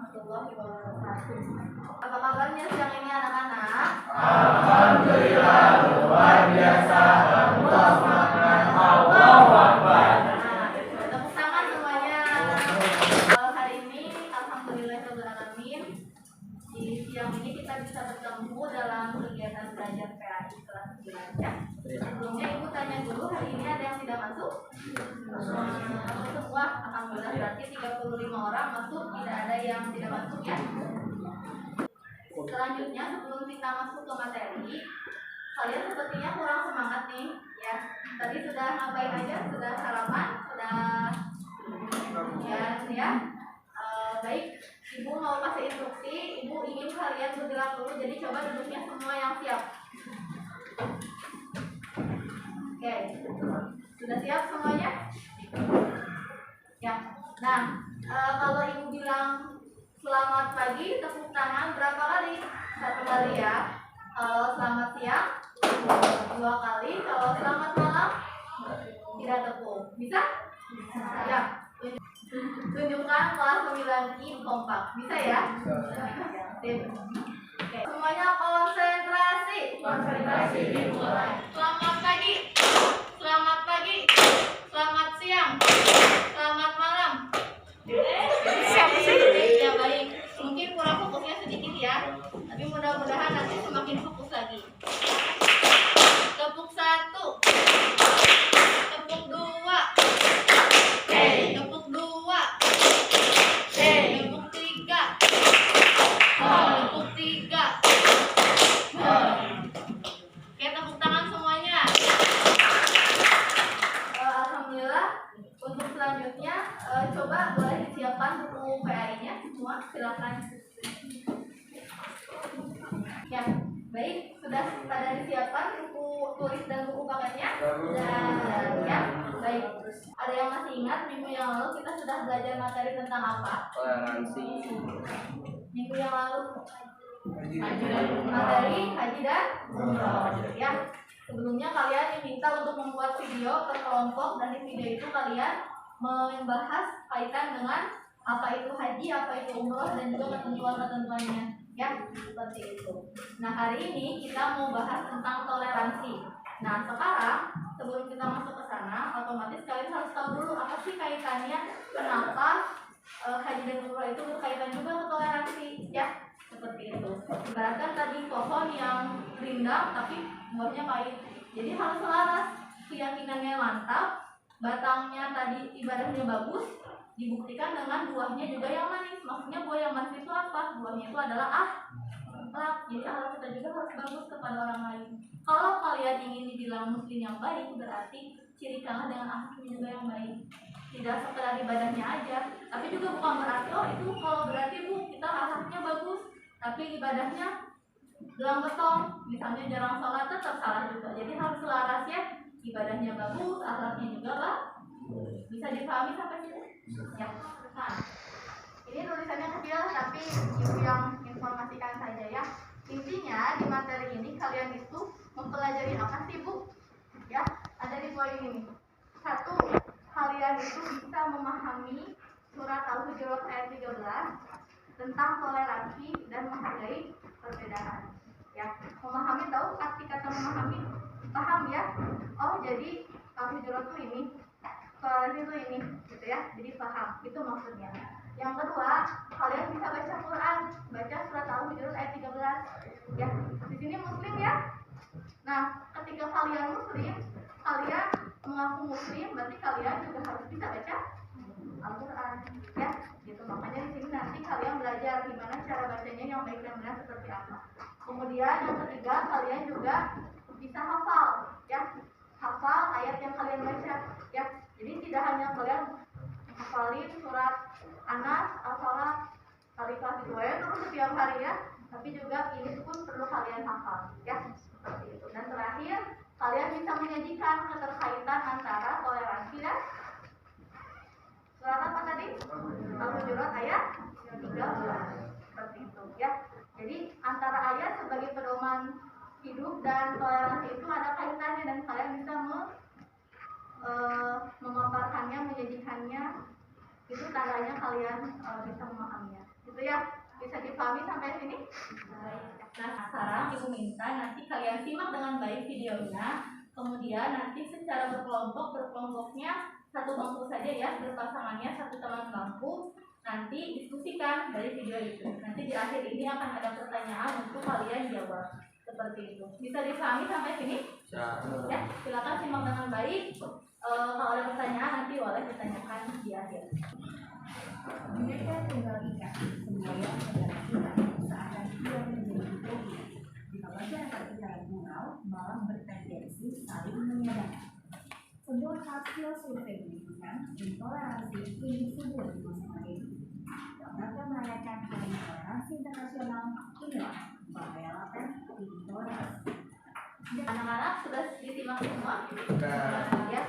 warahmatullahi wabarakatuh. Apa kabarnya siang ini anak-anak? Alhamdulillah luar biasa. Allahu Akbar. Tepuk tangan semuanya. Hari ini alhamdulillahirobbilalamin, di siang ini kita bisa bertemu dalam kegiatan belajar PAI kelas 9 ya. Sebelumnya ibu tanya dulu, hari ini ada yang tidak masuk? Semua alhamdulillah, berarti 35 orang masuk, tidak ada yang tidak masuk ya. Selanjutnya sebelum kita masuk ke materi, kalian sepertinya kurang semangat nih ya. Tadi sudah ngapain aja? Sudah sarapan? Sudah ya. Baik, ibu mau kasih instruksi. Ibu ingin kalian bergerak dulu, jadi coba duduknya semua yang siap. Oke, sudah siap semuanya? Ya. Nah, kalau ibu bilang selamat pagi, tepuk tangan berapa kali? 1 kali ya. Kalau selamat siang 2 kali. Kalau selamat malam tidak tepuk. Bisa? Ya. Tunjukkan kelas 9I kompak. Bisa ya? Sip. Oke. Semuanya konsentrasi. Konsentrasi dimulai. Selamat pagi. Selamat pagi. Selamat siang. Selamat malam. Siapa sih? Ya baik. Mungkin kurang fokusnya sedikit ya. Tapi mudah-mudahan nanti semakin fokus lagi. Tepuk 1. Tepuk 2. Tepuk 2. Tepuk 3. Tepuk 3. Oke, tepuk tangan semuanya. Alhamdulillah. Untuk selanjutnya, coba boleh disiapkan buku PAI-nya semua, silakan. Ya, baik, sudah pada disiapkan buku tulis dan buku paketnya? Sudah, ya, baik. Ada yang masih ingat minggu yang lalu kita sudah belajar materi tentang apa? Toleransi. Minggu yang lalu materi haji dan umroh. Ya, sebelumnya kalian diminta untuk membuat video per kelompok, dan di video itu kalian membahas kaitan dengan apa itu haji, apa itu umroh, dan juga ketentuan-ketentuannya. Ya, seperti itu. Nah, hari ini kita mau bahas tentang toleransi. Nah, sekarang sebelum kita masuk ke sana, otomatis kalian harus tahu dulu apa sih kaitannya, kenapa haji dan umroh itu berkaitan juga ke toleransi. Ya, seperti itu. Ibaratkan tadi pohon yang rindang tapi buahnya pahit. Jadi harus selaras, keyakinannya mantap, batangnya tadi ibadahnya bagus, dibuktikan dengan buahnya juga yang manis. Maksudnya buah yang manis itu apa? Buahnya itu adalah akhlak. Jadi akhlak kita juga harus bagus kepada orang lain. Kalau kalian ingin dibilang muslim yang baik, berarti cirikanlah dengan akhlaknya juga yang baik. Tidak sekedar ibadahnya aja, tapi juga bukan berarti itu kalau berarti bu kita akhlaknya bagus, tapi ibadahnya gelang beton, misalnya jarang sholat, tetap salah juga. Jadi harus selaras ya, ibadahnya bagus, akhlaknya juga lah. Bisa dipahami sampai sini? Ya. Nah, ini tulisannya kecil tapi ibu yang informasikan saja ya. Intinya di materi ini kalian itu mempelajari apa sih bu? Ya, ada di poin ini. 1, kalian itu bisa memahami surat Al-Hujurat ayat 13 tentang toleransi dan menghargai perbedaan. Ya, memahami, tahu arti kata memahami? Paham ya? Oh, jadi Al-Hujurat itu ini, toleransi itu ini, gitu ya. Jadi paham, itu maksudnya. Yang kedua, kalian bisa baca Quran, baca surat Al-Hujurat ayat 13. Ya, di sini muslim ya. Nah, ketika kalian muslim, kalian mengaku muslim, berarti kalian juga harus bisa baca Al-Quran, ya. Gitu. Makanya di sini nanti kalian belajar gimana cara bacanya yang baik dan benar seperti apa. Kemudian yang ketiga, kalian juga bisa hafal, ya. Hafal ayat yang kalian baca, ya. Jadi tidak hanya kalian hafalin surat Anas, Al-Falaq, Al-Ikhlas itu ya terus setiap hari ya, tapi juga ini pun perlu kalian hafal, ya. Seperti itu. Dan terakhir, kalian bisa menyajikan keterkaitan antara toleransi dan surat apa tadi? Al-Hujurat ayat 13. Seperti itu ya. Jadi antara ayat sebagai pedoman hidup dan toleransi itu ada kaitannya, dan kalian bisa memaparkannya, menyajikannya. Itu tandanya kalian bisa memahaminya. Gitu ya. sampai sini? Nah, sekarang Ibu minta nanti kalian simak dengan baik videonya. Kemudian nanti secara berkelompoknya satu bangku saja ya, berpasangannya satu teman bangku. Nanti diskusikan dari video itu. Nanti di akhir ini akan ada pertanyaan untuk kalian jawab. Seperti itu. Bisa dipahami sampai sini? Ya, silakan simak dengan baik. Kalau ada pertanyaan nanti boleh ditanyakan di akhir. Mereka Tunggal Ika, semboyan negara kita, seakan ia menjadi utopia. Jika masyarakat secara moral malah bertendensi saling menyadari. Sebuah hasil survei menunjukkan intoleransi ini subur di masa ini. Dapat merayakan Hari Toleransi Internasional, inilah perhelatan intoleransi. Anak-anak sudah disimak semua? Ya.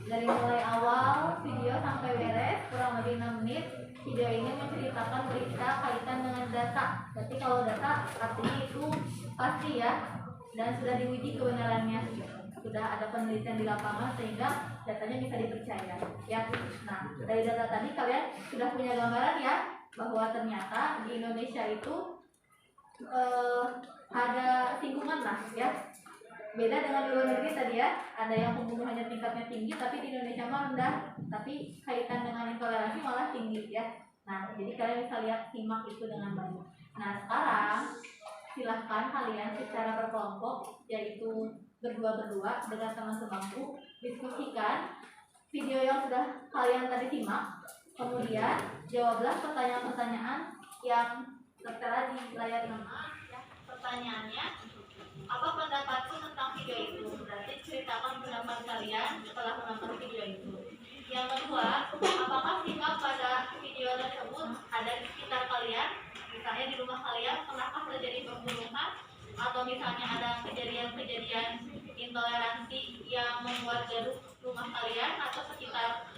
Dari mulai awal video sampai beres kurang lebih 6 menit. Video ini menceritakan berita kaitan dengan data. Berarti kalau data artinya itu pasti ya, dan sudah diuji kebenarannya. Sudah ada penelitian di lapangan sehingga datanya bisa dipercaya. Ya. Nah, dari data tadi kalian sudah punya gambaran ya bahwa ternyata di Indonesia itu ada singgungan lah ya. Beda dengan di luar negeri tadi ya, ada yang pembunuhannya tingkatnya tinggi, tapi di Indonesia mah rendah, tapi kaitan dengan intoleransi malah tinggi ya. Nah, jadi kalian bisa lihat, simak itu dengan baik. Nah, sekarang silahkan kalian secara berkelompok, yaitu berdua-berdua dengan teman sebangku, diskusikan video yang sudah kalian tadi simak, kemudian jawablah pertanyaan-pertanyaan yang tertera di layar nomor. Pertanyaannya, apa pendapatku tentang video itu? Berarti ceritakan pendapat kalian setelah menonton video itu. Yang kedua, apakah sikap pada video tersebut ada di sekitar kalian? Misalnya di rumah kalian pernahkah terjadi pembunuhan? Atau misalnya ada kejadian-kejadian intoleransi yang membuat gaduh rumah kalian atau sekitar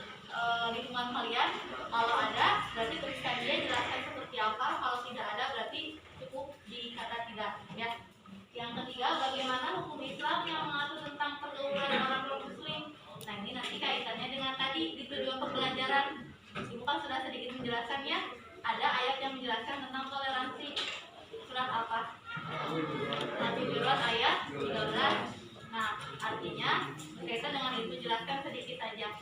lingkungan kalian? Kalau ada, berarti tuliskan dia, jelaskan seperti apa. Kalau tidak ada, berarti cukup dikata tidak ya. Yang ketiga, bagaimana hukum Islam yang mengatur tentang pergaulan orang non-muslim? Nah, ini nanti kaitannya dengan tadi di tujuan pembelajaran. Ibu kan sudah sedikit menjelaskannya. Ada ayat yang menjelaskan tentang toleransi. Surat apa? Al-Baqarah ayat 13. Nah, artinya berkaitan dengan itu, jelaskan sedikit saja.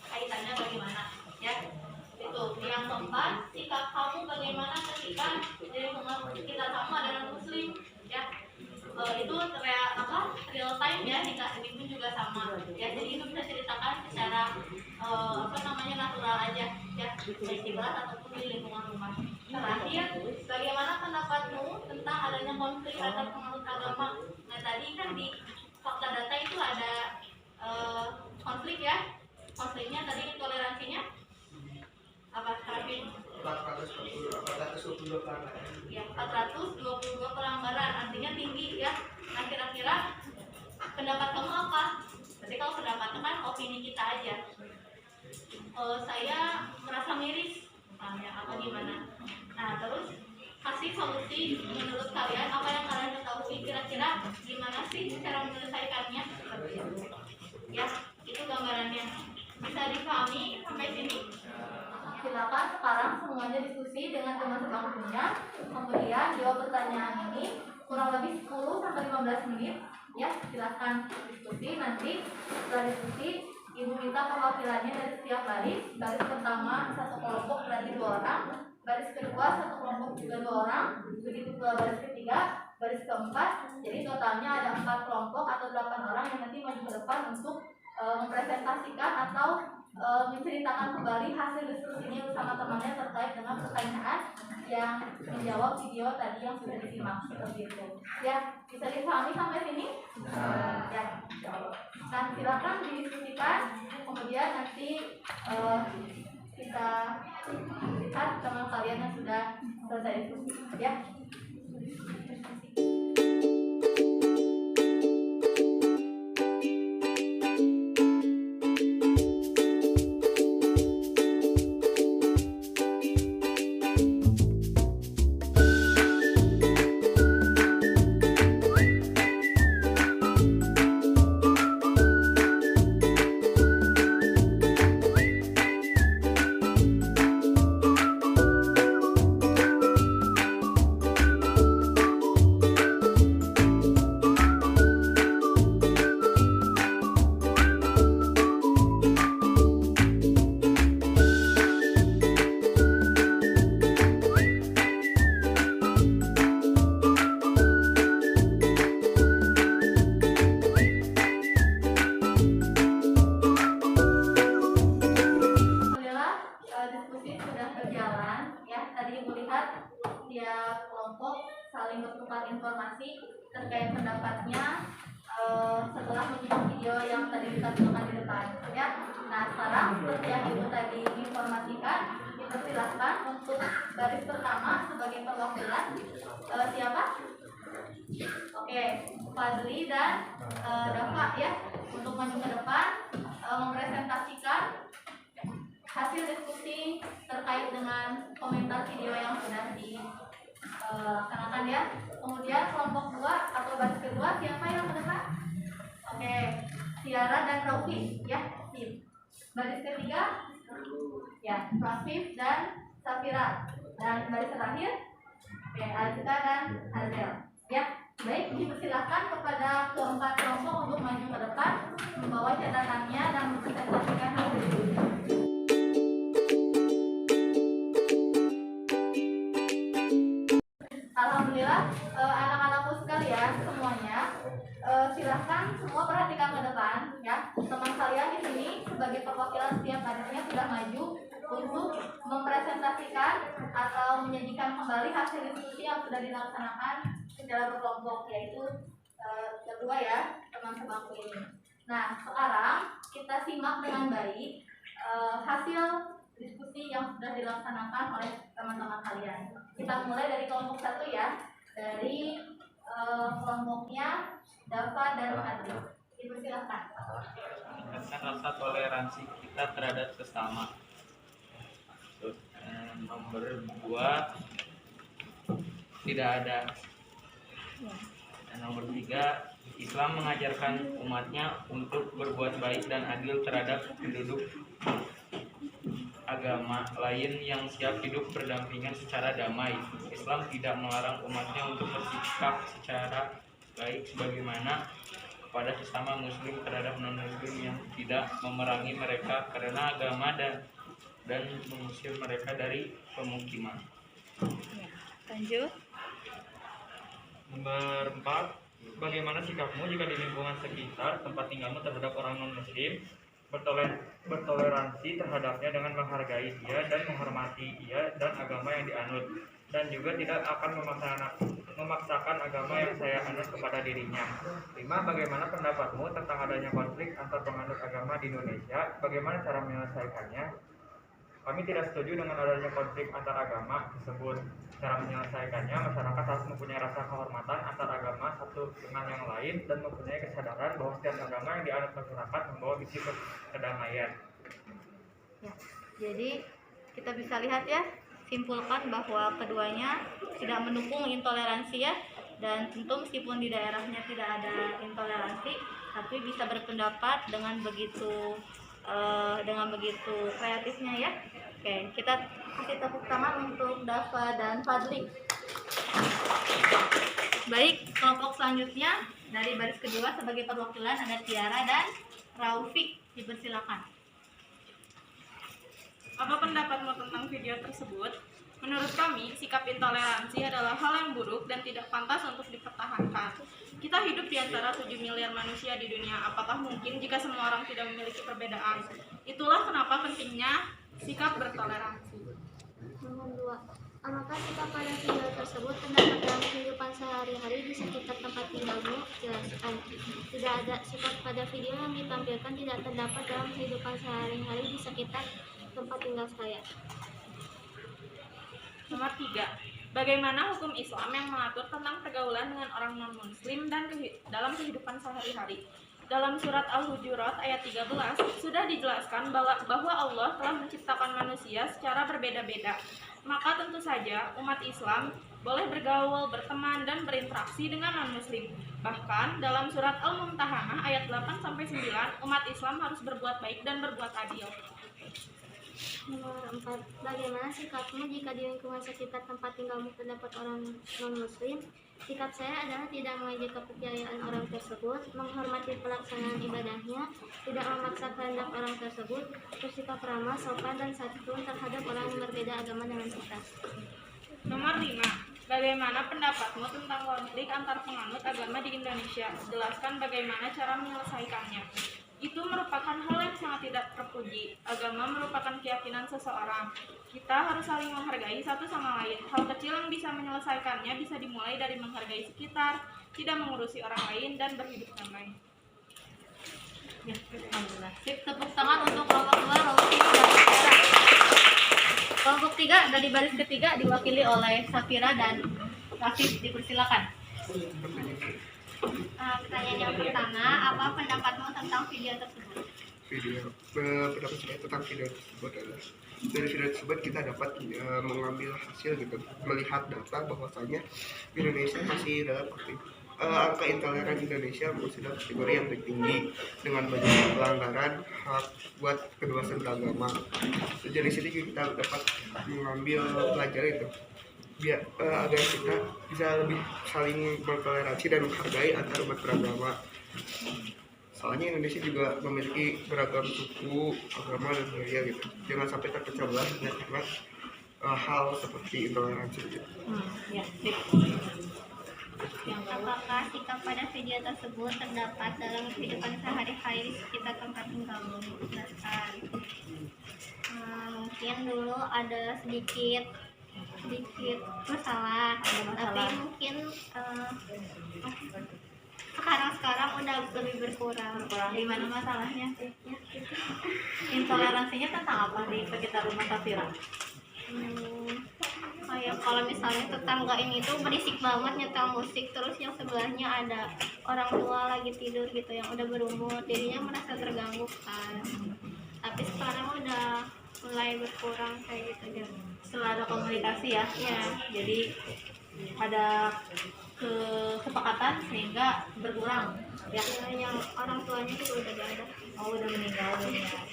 Kaitannya bagaimana? Ya. Itu. Yang keempat, sikap kamu bagaimana ketika di lingkungan sekitar kamu ada non-muslim? Ya. Itu real time ya, di KSB pun juga sama ya, jadi itu bisa ceritakan secara natural aja ya, baik di kelas ataupun di lingkungan rumah. Terakhir, bagaimana pendapatmu tentang adanya konflik antar penganut agama? Nah, tadi kan di fakta data itu ada konflik ya, konfliknya tadi toleransinya apa Harvin? 422 pelanggaran. Ya, 422 pelanggaran, artinya tinggi ya. Nah, kira-kira pendapat kamu apa? Berarti kalau pendapatnya kan opini kita aja. Saya merasa miris, misalnya, apa gimana? Nah, terus kasih solusi menurut kalian, apa yang kalian ketahui, kira-kira gimana sih cara menyelesaikannya? Seperti itu. Ya, itu gambarannya. Bisa dipahami sampai sini? Silakan sekarang semuanya diskusi dengan teman sebangkunya. Kemudian jawab pertanyaan ini kurang lebih 10-15 menit. Ya, silakan diskusi. Nanti setelah diskusi, Ibu minta perwakilannya dari setiap baris. Baris pertama satu kelompok berarti 2 orang. Baris kedua satu kelompok juga 2 orang. Begitu pula baris ketiga, baris keempat. Jadi totalnya ada 4 kelompok atau 8 orang yang nanti maju ke depan untuk mempresentasikan atau menceritakan kembali hasil diskusinya bersama temannya terkait dengan pertanyaan yang menjawab video tadi yang sudah disimak seperti itu. Ya, bisa dipahami sampai sini? Ya. Nah, silakan didiskusikan. Kemudian nanti kita lihat teman kalian yang sudah selesai diskusi. Ya. kelompok saling bertukar informasi terkait pendapatnya setelah menyimak video yang tadi ditampilkan di depan ya. Nah sekarang seperti yang ibu tadi informasikan, dipersilahkan untuk baris pertama sebagai perwakilan siapa? Oke, Fadli dan Dafa ya, untuk maju ke depan mempresentasikan hasil diskusi terkait dengan komentar video yang sudah dilaksanakan ya. Kemudian kelompok 2 atau baris kedua siapa yang ke depan? Oke, Tiara dan Raufi ya. Sip. Baris ketiga ya, Rafif dan Safira. Dan baris terakhir oke, Azka dan Azel ya. Baik, dipersilakan kepada keempat kelompok untuk maju ke depan membawa catatannya dan mempresentasikan hasil diskusi. Alhamdulillah, anak-anakku sekalian semuanya, silahkan semua perhatikan ke depan ya. Teman kalian di sini sebagai perwakilan setiap barisnya sudah maju untuk mempresentasikan atau menyajikan kembali hasil diskusi yang sudah dilaksanakan secara berkelompok, yaitu kedua ya teman sebangku ini. Nah sekarang kita simak dengan baik hasil diskusi yang sudah dilaksanakan oleh teman-teman kalian. Kita mulai dari kelompok 1 ya, dari kelompoknya Dafa dan Fadli. Dipersilahkan. Meningkatkan rasa toleransi kita terhadap sesama. Terus, nomor 2 tidak ada. Dan nomor 3, Islam mengajarkan umatnya untuk berbuat baik dan adil terhadap penduduk agama lain yang siap hidup berdampingan secara damai. Islam tidak melarang umatnya untuk bersikap secara baik sebagaimana kepada sesama muslim terhadap non-muslim yang tidak memerangi mereka karena agama dan mengusir mereka dari pemukiman. Lanjut. Nomor 4, bagaimana sikapmu jika di lingkungan sekitar tempat tinggalmu terhadap orang non-muslim? Bertoleransi terhadapnya dengan menghargai dia dan menghormati dia dan agama yang dianut, dan juga tidak akan memaksakan agama yang saya anut kepada dirinya. 5. Bagaimana pendapatmu tentang adanya konflik antar penganut agama di Indonesia? Bagaimana cara menyelesaikannya? Kami tidak setuju dengan adanya konflik antar agama tersebut. Cara menyelesaikannya, masyarakat harus mempunyai rasa kehormatan antar agama satu dengan yang lain dan mempunyai kesadaran bahwa setiap agama yang dianut masyarakat membawa misi kedamaian. Ya, jadi kita bisa lihat ya, simpulkan bahwa keduanya tidak mendukung intoleransi ya, dan tentu meskipun di daerahnya tidak ada intoleransi, tapi bisa berpendapat dengan begitu kreatifnya ya. Oke, kita kasih tepuk tangan untuk Dafa dan Fadli. Baik, kelompok selanjutnya dari baris kedua sebagai perwakilan ada Tiara dan Raufik. Dipersilakan. Apa pendapatmu tentang video tersebut? Menurut kami, sikap intoleransi adalah hal yang buruk dan tidak pantas untuk dipertahankan. Kita hidup di antara 7 miliar manusia di dunia. Apakah mungkin jika semua orang tidak memiliki perbedaan? Itulah kenapa pentingnya sikap bertoleransi. Nomor 2. Apakah sikap pada video tersebut terdapat dalam kehidupan sehari-hari di sekitar tempat tinggalmu? Jelaskan. Tidak ada. Sikap pada video yang ditampilkan tidak terdapat dalam kehidupan sehari-hari di sekitar tempat tinggal saya. Nomor 3. Bagaimana hukum Islam yang mengatur tentang pergaulan dengan orang non-muslim dan dalam kehidupan sehari-hari? Dalam surat Al-Hujurat ayat 13 sudah dijelaskan bahwa Allah telah menciptakan manusia secara berbeda-beda. Maka tentu saja umat Islam boleh bergaul, berteman, dan berinteraksi dengan non-muslim. Bahkan dalam surat Al-Mumtahanah ayat 8-9 umat Islam harus berbuat baik dan berbuat adil. Nomor 4. Bagaimana sikapmu jika di lingkungan sekitar tempat tinggalmu terdapat orang non-muslim? Sikap saya adalah tidak mengejek kepercayaan orang tersebut, menghormati pelaksanaan ibadahnya, tidak memaksa kehendak orang tersebut, bersikap ramah, sopan, dan santun terhadap orang yang berbeda agama dengan kita. Nomor 5. Bagaimana pendapatmu tentang konflik antar penganut agama di Indonesia? Jelaskan bagaimana cara menyelesaikannya. Itu merupakan hal yang sangat tidak terpuji. Agama merupakan keyakinan seseorang. Kita harus saling menghargai satu sama lain. Hal kecil yang bisa menyelesaikannya bisa dimulai dari menghargai sekitar, tidak mengurusi orang lain, dan berhidup damai. Ya, alhamdulillah. Sip, tepuk tangan untuk kelompok 2, Rofi dan Safira. Kelompok 3 dari baris ketiga diwakili oleh Safira dan Rafif, dipersilakan. Pertanyaan yang pertama, apa pendapatmu tentang video tersebut? Pendapat saya tentang video tersebut adalah dari video tersebut kita dapat mengambil hasil gitu, melihat data bahwasanya Indonesia masih dalam angka intoleran Indonesia masih dalam kategori yang tertinggi dengan banyak pelanggaran hak buat kebebasan beragama. Dari sini kita dapat mengambil pelajaran itu biar agar kita bisa lebih saling bertoleransi dan menghargai antar umat beragama. Soalnya Indonesia juga memiliki beragam suku, agama, dan budaya gitu. Jangan sampai terpecah belah hanya karena hal seperti intoleransi gitu. Ya, sip. Apakah sikap pada video tersebut terdapat dalam kehidupan sehari-hari di sekitar tempat tinggalmu? Jelaskan. Mungkin dulu ada sedikit masalah, tapi mungkin sekarang udah lebih berkurang. Di mana masalahnya? Intoleransinya tentang apa di sekitar rumah Safira? Kayak kalau misalnya tetangga ini tuh berisik banget nyetel musik, terus yang sebelahnya ada orang tua lagi tidur gitu yang udah berumur, jadinya merasa terganggu kan. Tapi sekarang udah mulai berkurang kayak gitu. Setelah ada komunikasi ya, jadi ada kesepakatan sehingga berkurang. Ya, Yang orang tuanya juga udah gak ada. udah meninggal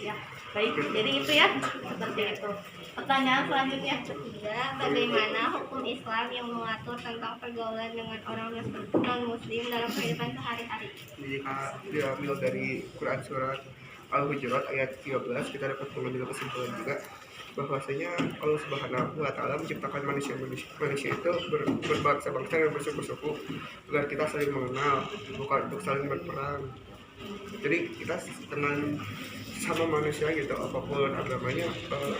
ya. Baik, jadi itu ya, seperti itu. Pertanyaan selanjutnya. Ketiga, bagaimana hukum Islam yang mengatur tentang pergaulan dengan orang non-muslim dalam kehidupan sehari-hari? Jika diambil dari Quran surat Al-Hujurat ayat 13, kita dapat mengambil kesimpulan juga bahwasanya Allah Subhanahu wa Ta'ala menciptakan manusia itu berbangsa-bangsa dan bersuku-suku agar kita saling mengenal, bukan untuk saling berperang. Jadi kita dengan sama manusia gitu, apapun agamanya,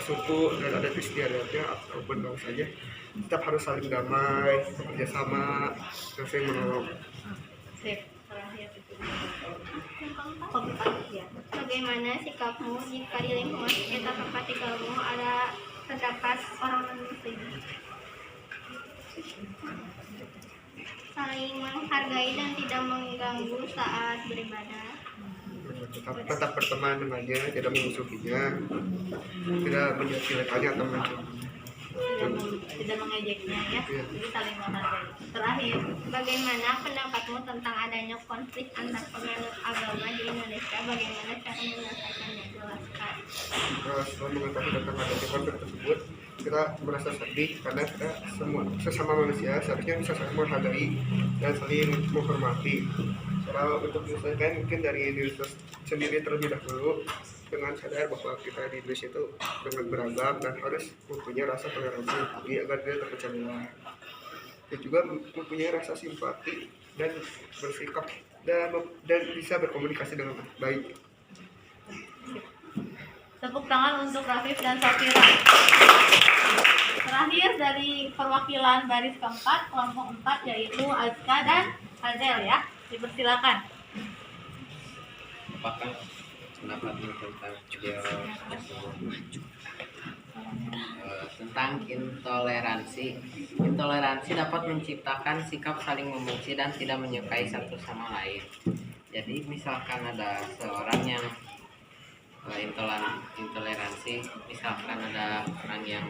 suku dan adat istiadatnya ataupun bangsanya, tetap harus saling damai, bekerja sama, dan saling menolong. Sip, terakhir. Bagaimana sikapmu jika di lingkungan sekitar tempat tinggalmu ada terdapat orang non-muslim? Saling menghargai dan tidak mengganggu saat beribadah. Tetap berteman dengannya, tidak memusuhinya, tidak menjelek-jelekannya atau tidak mengejeknya ya, jadi saling menghargai. Terakhir, Bagaimana pendapatmu tentang adanya konflik antar penganut agama di Indonesia? Bagaimana cara menyelesaikannya? Jelaskan. setelah mengetahui tentang adanya konflik tersebut, kita merasa sedih karena kita semua sesama manusia seharusnya bisa saling menghargai dan saling menghormati. Cara untuk menyelesaikan mungkin dari diri sendiri terlebih dahulu, dengan sadar bahwa kita di Indonesia itu dengan beragam dan harus mempunyai rasa toleransi agar tidak terpecah belah. Dan juga mempunyai rasa simpati dan bersikap dan bisa berkomunikasi dengan baik. tepuk tangan untuk Rafif dan Safira. Terakhir dari perwakilan baris keempat, kelompok 4, yaitu Azka dan Hazel ya. Dipersilakan. Apakah pendapatmu tentang video tersebut? Tentang intoleransi. Intoleransi dapat menciptakan sikap saling membenci dan tidak menyukai satu sama lain. Jadi misalkan ada seorang yang intoleransi, misalkan ada orang yang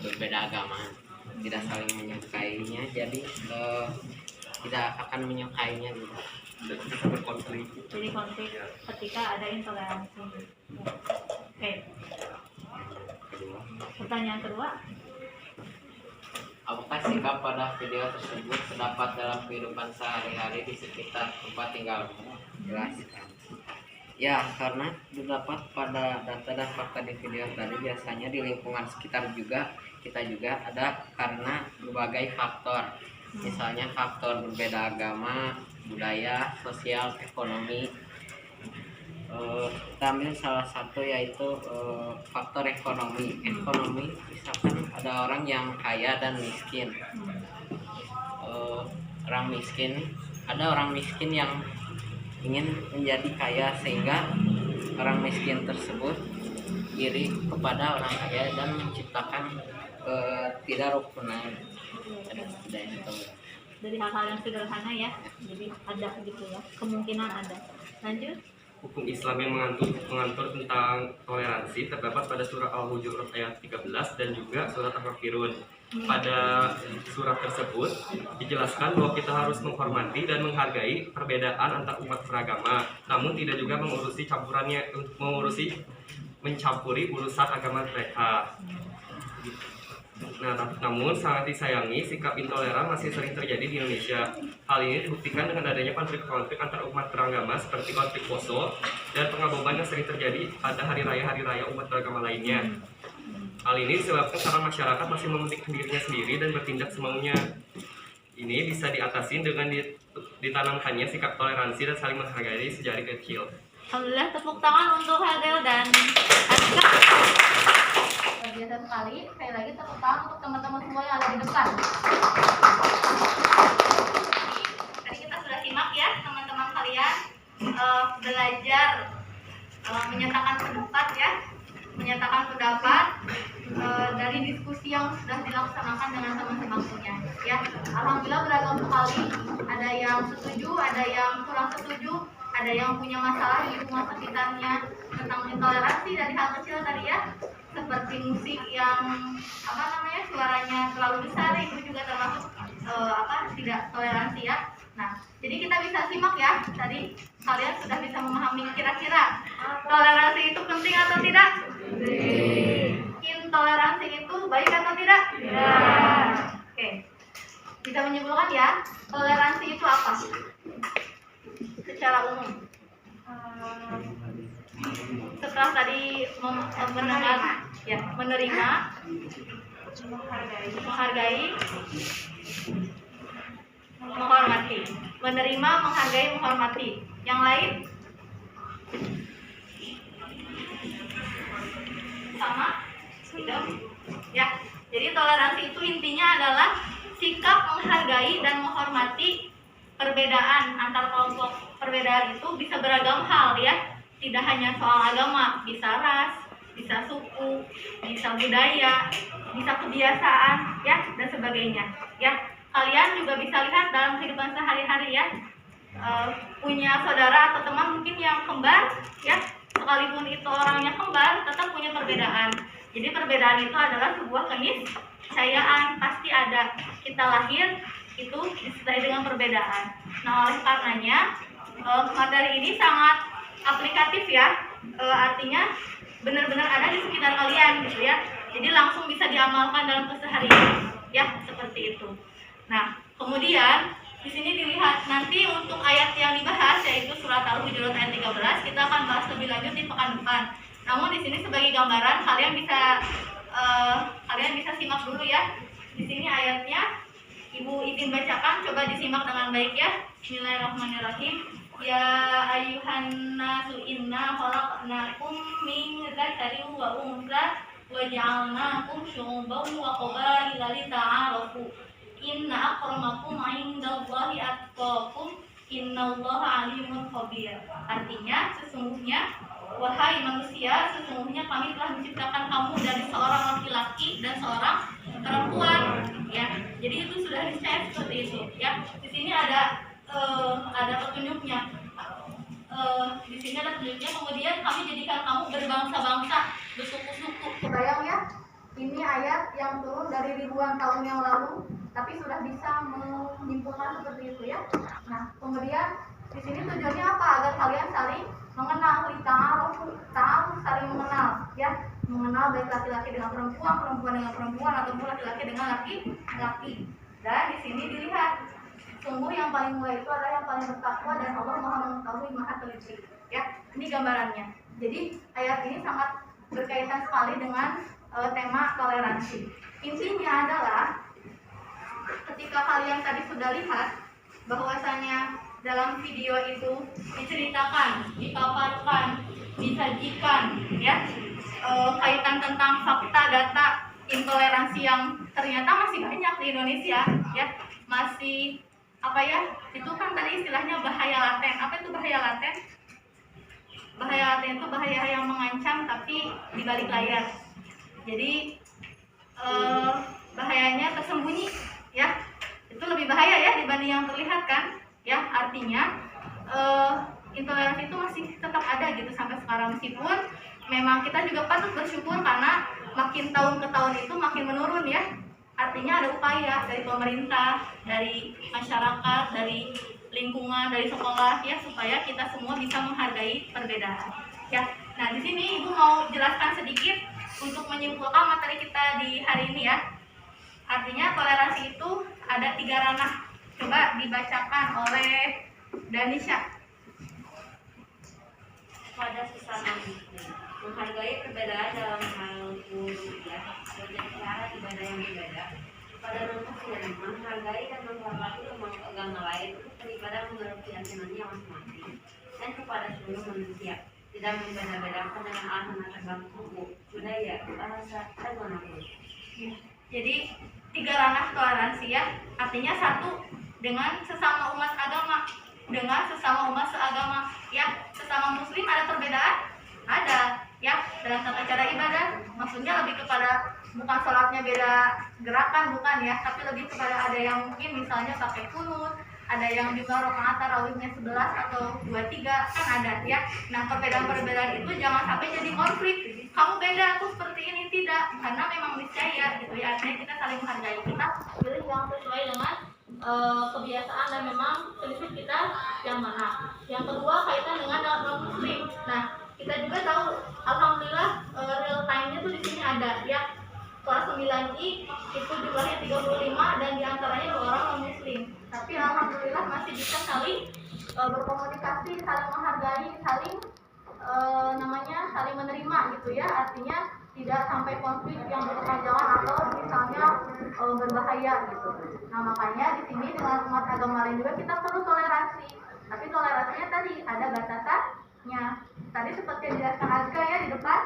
berbeda agama, tidak saling menyukainya, jadi tidak akan menyukainya gitu. Bisa berkonflik. Jadi konflik ketika ada intoleransi. Oke. Kedua, Pertanyaan kedua. apakah sikap pada video tersebut terdapat dalam kehidupan sehari-hari di sekitar tempat tinggalmu? Jelaskan. Ya, karena terdapat pada data dan fakta di video tadi, biasanya di lingkungan sekitar juga kita juga ada karena berbagai faktor. Misalnya faktor berbeda agama, budaya, sosial, ekonomi, kita ambil salah satu yaitu faktor ekonomi. Ekonomi misalkan ada orang yang kaya dan miskin. Ada orang miskin yang ingin menjadi kaya sehingga orang miskin tersebut iri kepada orang kaya dan menciptakan tidak rukunan. Dari hal-hal yang sederhana ya, jadi ada gitu ya, kemungkinan ada. Lanjut. Hukum Islam yang mengatur tentang toleransi terdapat pada surah Al-Hujurat ayat 13 dan juga surat Al-Kafirun. Pada surat tersebut dijelaskan bahwa kita harus menghormati dan menghargai perbedaan antar umat beragama, namun tidak juga mencampuri urusan agama mereka. Nah, namun sangat disayangi, sikap intoleran masih sering terjadi di Indonesia. Hal ini dibuktikan dengan adanya konflik-konflik antar umat beragama seperti konflik Poso dan pengaboman yang sering terjadi pada hari raya umat beragama lainnya. Hal ini disebabkan karena masyarakat masih memetik dirinya sendiri dan bertindak semaunya. Ini bisa diatasi dengan ditanamkannya sikap toleransi dan saling menghargai sejak kecil. Alhamdulillah, tepuk tangan untuk Hadel dan Aska. Biasa sekali lagi tepuk tangan untuk teman-teman semua yang ada di depan. Tadi kita sudah simak ya teman-teman kalian belajar menyatakan pendapat dari diskusi yang sudah dilaksanakan dengan teman-temannya ya. Alhamdulillah beragam sekali, ada yang setuju, ada yang kurang setuju, ada yang punya masalah di rumah sekitarnya tentang intoleransi dari hal kecil tadi ya, seperti musik yang suaranya terlalu besar, itu juga termasuk tidak toleransi ya. Nah, jadi kita bisa simak ya, tadi kalian sudah bisa memahami kira-kira toleransi itu penting atau tidak? Intoleransi itu baik atau tidak? Oke, bisa menyimpulkan ya, toleransi itu apa? Secara umum, setelah tadi mendengar ya, menerima, menghargai, menghormati. Menerima, menghargai, menghormati. Yang lain? Sama? Tidak? Ya. Jadi toleransi itu intinya adalah sikap menghargai dan menghormati perbedaan antar kelompok. Perbedaan itu bisa beragam hal ya. Tidak hanya soal agama, bisa ras, bisa suku, bisa budaya, bisa kebiasaan ya, dan sebagainya. Ya. Kalian juga bisa lihat dalam kehidupan sehari-hari ya, punya saudara atau teman mungkin yang kembar ya, sekalipun itu orangnya kembar tetap punya perbedaan. Jadi perbedaan itu adalah sebuah keniscayaan, pasti ada. Kita lahir itu disertai dengan perbedaan. Nah, oleh karenanya materi ini sangat aplikatif ya, artinya benar-benar ada di sekitar kalian gitu ya. Jadi langsung bisa diamalkan dalam keseharian ya, seperti itu. Nah, kemudian di sini dilihat nanti untuk ayat yang dibahas yaitu surat Al-Hujurat ayat 13, kita akan bahas lebih lanjut di pekan depan. Namun di sini sebagai gambaran kalian bisa simak dulu ya. Di sini ayatnya Ibu izin bacakan, coba disimak dengan baik ya. Bismillahirrahmanirrahim. Ya ayyuhan nasu inna khalaqnakum min dzakarin wa untha wa ja'alnakum syu'uban wa qabaila lita'arafu. Inna akramakum indallahi atqakum innallaha alimun khabir. Artinya sesungguhnya wahai manusia, sesungguhnya kami telah menciptakan kamu dari seorang laki-laki dan seorang perempuan ya. Jadi itu sudah disebut seperti itu ya. Di sini ada petunjuknya. Di sini ada petunjuknya. Kemudian kami jadikan kamu berbangsa-bangsa, bersuku-suku. Kebayang ya? Ini ayat yang turun dari ribuan tahun yang lalu, tapi sudah bisa menyimpulkan seperti itu ya. Nah, kemudian di sini tujuannya apa? Agar kalian saling mengenal, ta'aruf, saling mengenal ya. Mengenal baik laki-laki dengan perempuan, perempuan dengan perempuan, ataupun laki-laki dengan laki-laki. Dan di sini dilihat, sungguh yang paling mulia itu adalah yang paling bertakwa dan Allah Maha mengetahui, Maha teliti ya. Ini gambarannya. Jadi ayat ini sangat berkaitan sekali dengan tema toleransi. Intinya adalah ketika kalian tadi sudah lihat bahwasanya dalam video itu diceritakan, dipaparkan, disajikan ya kaitan tentang fakta data intoleransi yang ternyata masih banyak di Indonesia ya, masih apa ya, itu kan tadi istilahnya bahaya laten. Apa itu bahaya laten? Bahaya laten itu bahaya yang mengancam tapi di balik layar. Jadi bahayanya tersembunyi ya, itu lebih bahaya ya dibanding yang terlihat kan ya. Artinya intoleransi itu masih tetap ada gitu sampai sekarang, meskipun memang kita juga patut bersyukur karena makin tahun ke tahun itu makin menurun ya. Artinya ada upaya dari pemerintah, dari masyarakat, dari lingkungan, dari sekolah ya, supaya kita semua bisa menghargai perbedaan ya. Nah di sini Ibu mau jelaskan sedikit untuk menyimpulkan materi kita di hari ini ya. Artinya toleransi itu ada 3 ranah. Coba dibacakan oleh Danisha. Pada sesama muslim, menghargai perbedaan dalam hal ruhiyah dan cara ibadah yang berbeda. Pada non-muslim, menghargai dan menghormati umat agama lain untuk beribadah menurut keyakinannya masing-masing. Dan kepada seluruh manusia, tidak membeda-bedakan dengan alasan agama, suku, budaya, bahasa, dan manapun. Jadi 3 ranah toleransi ya. Artinya 1 dengan sesama umat agama, dengan sesama umat seagama ya. Sesama muslim ada perbedaan? Ada ya, dalam tata cara ibadah. Maksudnya lebih kepada bukan sholatnya beda gerakan, bukan ya, tapi lebih kepada ada yang mungkin misalnya pakai kunut, ada yang juga rakaat tarawihnya 11 atau 23 kan ada ya. Nah perbedaan-perbedaan itu jangan sampai jadi konflik. Kamu beda, aku seperti ini, tidak, karena memang niscaya gitu ya. Artinya kita saling menghargai, kita pilih yang sesuai dengan kebiasaan dan memang prinsip kita yang mana. Yang kedua kaitan dengan non muslim. Nah kita juga tahu alhamdulillah real time-nya tuh di sini ada ya. Kelas 9I itu jumlahnya 35 dan diantaranya 2 orang non muslim. Tapi alhamdulillah masih bisa saling berkomunikasi, saling menghargai, saling saling menerima gitu ya. Artinya tidak sampai konflik yang berkepanjangan atau misalnya berbahaya gitu. Nah makanya di sini dengan umat agama lain juga kita perlu toleransi. Tapi toleransinya tadi ada batasannya. Tadi seperti yang dijelaskan Azka ya di depan,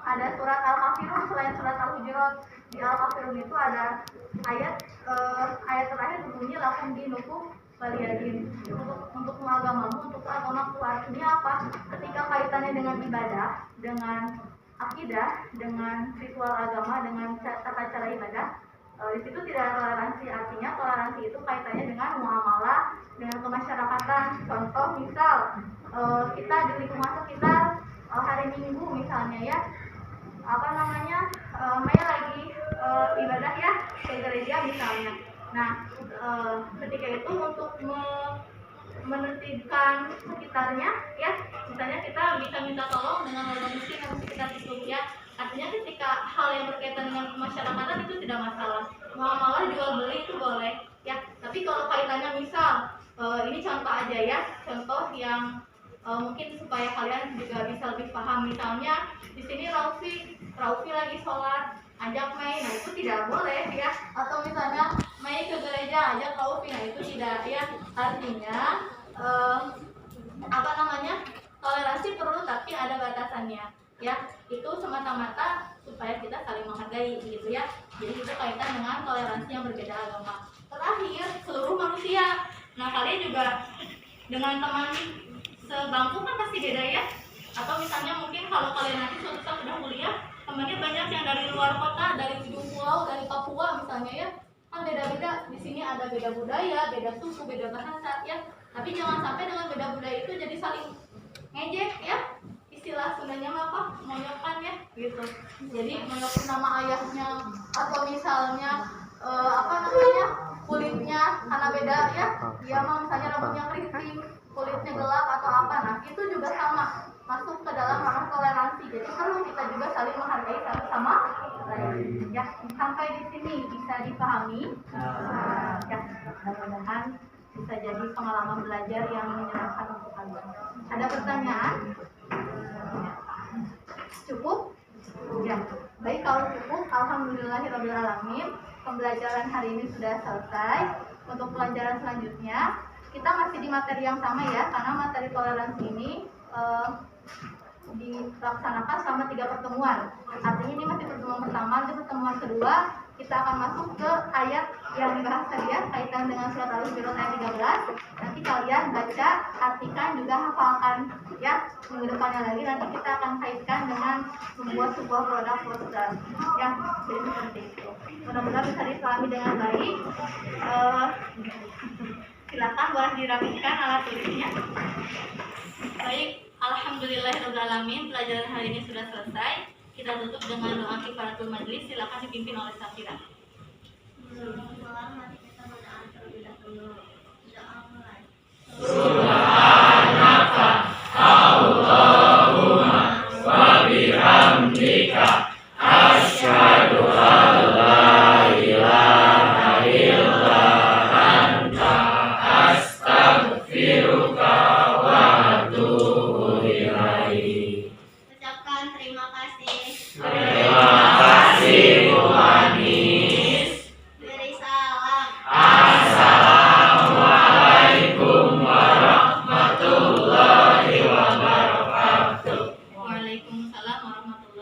ada surat Al-Kafirun selain surat Al-Hujurat. Di Al-Kafirun itu ada ayat terakhir berbunyi lakum dinukum waliyadin. Untuk agamamu, untuk agamaku. Artinya apa? Ketika kaitannya dengan ibadah, dengan akidah, dengan ritual agama, dengan tata cara ibadah, di situ tidak ada toleransi. Artinya toleransi itu kaitannya dengan muamalah, dengan kemasyarakatan. Contoh misal kita di lingkungan sekitar hari Minggu misalnya ya, Mei lagi ibadah ya ke gereja misalnya. Nah ketika itu untuk menertibkan sekitarnya ya, misalnya kita bisa minta tolong dengan warga muslim yang sekitar itu ya. Artinya ketika hal yang berkaitan dengan kemasyarakatan itu tidak masalah. Muamalah jual beli itu boleh ya. Tapi kalau kaitannya misal ini contoh aja ya, contoh yang mungkin supaya kalian juga bisa lebih paham. Misalnya di sini Raufi lagi sholat, ajak Mei, nah itu tidak boleh ya. Atau misalnya Mei ke gereja, ajak Raufi, nah itu tidak ya. Artinya toleransi perlu tapi ada batasannya ya. Itu semata-mata supaya kita saling menghargai gitu ya. Jadi itu kaitan dengan toleransi yang berbeda agama. Terakhir, seluruh manusia. Nah kalian juga dengan teman sebangku kan pasti beda ya. Atau misalnya mungkin kalau kalian nanti suatu saat sudah kuliah, temannya banyak yang dari luar kota, dari ujung pulau, dari Papua misalnya ya, kan beda-beda. Di sini ada beda budaya, beda suku, beda bahasa ya. Tapi jangan sampai dengan beda budaya itu jadi saling ngejek ya. Istilah Sundanya apa? Moyokan ya gitu. Jadi moyokin nama ayahnya, atau misalnya kulitnya karena beda ya. Dia mah misalnya rambutnya keriting, kulitnya gelap atau apa. Nah itu juga sama, masuk ke dalam ranah toleransi. Jadi perlu kita juga saling menghargai satu sama lain ya. Sampai di sini bisa dipahami ya. Mudah-mudahan bisa jadi pengalaman belajar yang menyenangkan untuk kalian. Ada pertanyaan? Cukup? Ya. Baik, kalau cukup, alhamdulillahirabbil alamin. Pembelajaran hari ini sudah selesai. Untuk pelajaran selanjutnya kita masih di materi yang sama ya, karena materi toleransi ini dilaksanakan selama 3 pertemuan. Artinya ini masih pertemuan pertama, di pertemuan kedua kita akan masuk ke ayat yang dibahas tadi ya, kaitan dengan surat Al-Hujurat ayat 13. Nanti kalian baca, artikan, juga hafalkan ya. Minggu depannya lagi nanti kita akan kaitkan dengan membuat sebuah produk poster ya. Jadi seperti itu. Mudah-mudahan bisa dipahami dengan baik. Silakan boleh dirapikan alat tulisnya. Baik, alhamdulillahirobbilalamin, pelajaran hari ini sudah selesai. Kita tutup dengan doa kifaratul majlis. Silakan dipimpin oleh Safira. Subhanaka Allahumma wa bihamdika asyhadu an la ilaha illa anta astaghfiruka wa atubu ilaik. Ucapkan terima kasih. Terima